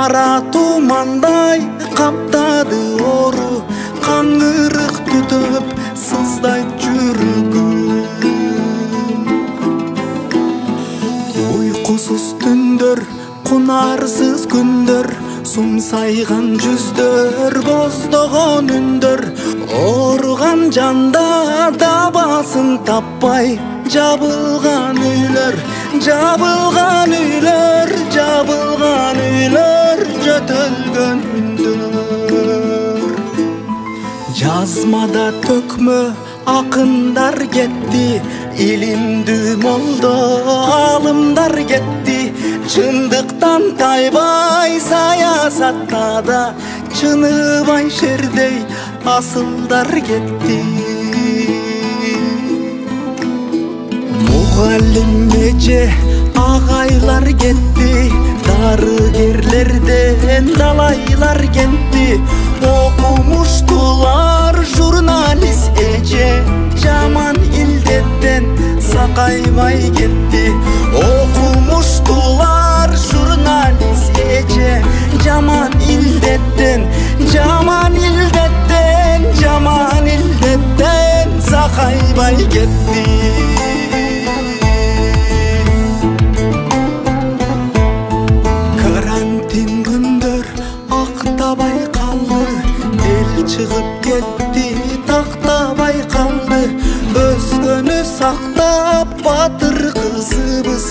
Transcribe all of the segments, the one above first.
кара тумандай каптады ору, каңгырык түтүп сыздайт жүрөгүм. Уйкусуз түндөр, кунарсыз күндөр, сумсайган жүздөр, боздогон үндөр, ооруган жанда дабасын таппай, жабылган үйлөр, жабылган үйлөр, жабылган үйлөр, жөтөлгөн үндөр. Жазмада төкмө акындар кетти, илимдүү молдо алымдар кетти, чындыктан тайбай саясатта да чыныбай шердей асылдар кетти. Мугалим эже агайлар кетти, дарыгерлерден далайлар кетти, окумуштулар журналист эже жаман илдеттен сакайбай кетти. Окумуштулар журналист эже жаман илдеттен, жаман илдеттен, жаман илдеттен сакайбай кетти. Карантин күндөр актабай калды, эл чыгып кетти, тактабай калды, өзгөнү сактап батыр кызыбыз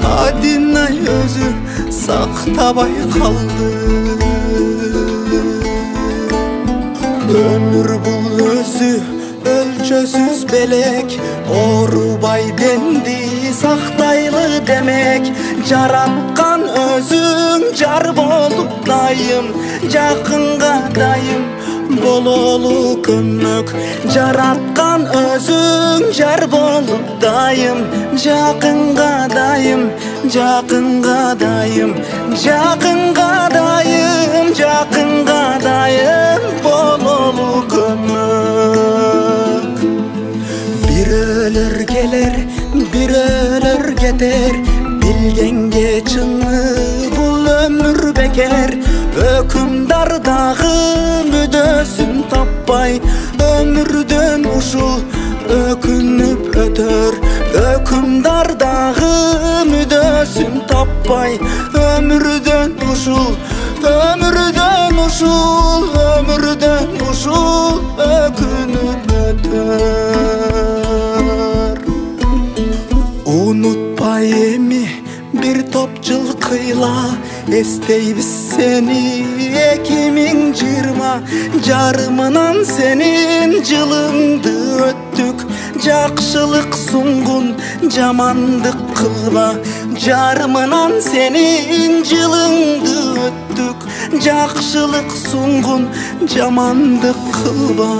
Адинай өзү сактабай калды. Өмүр бул өзү өлчөсүз белек, оорубай денди сактайлы демек, жараткан өзүң жар болуп дайым, жакынга дайым бололу көмөк. Жараткан өзүң жар болуп дайым, жакынга дайым, жакынга дайым, жакынга дайым, жакынга дайым бололу көмөк. Бир өлөр келер, бир өлөр кетер, билгенге чыны бул өмүр бекер. Өкүмдар дагы мүдөсүн таппай, өмүрдөн ушул өкүнүп өтөр. Өкүмдар дагы мүдөсүн таппай, өмүрдөн ушул, өмүрдөн ушул, өмүрдөн ушул өкүнүп өтөр. Унутпай эми бир топ жылкыйла, эстейбиз сени 2020, жарымынан сенин жылыңды өттүк. Жакшылык сунгун жамандык кылба, жарымынан сенин жылыңды өттүк. Жакшылык сунгун жамандык кылба.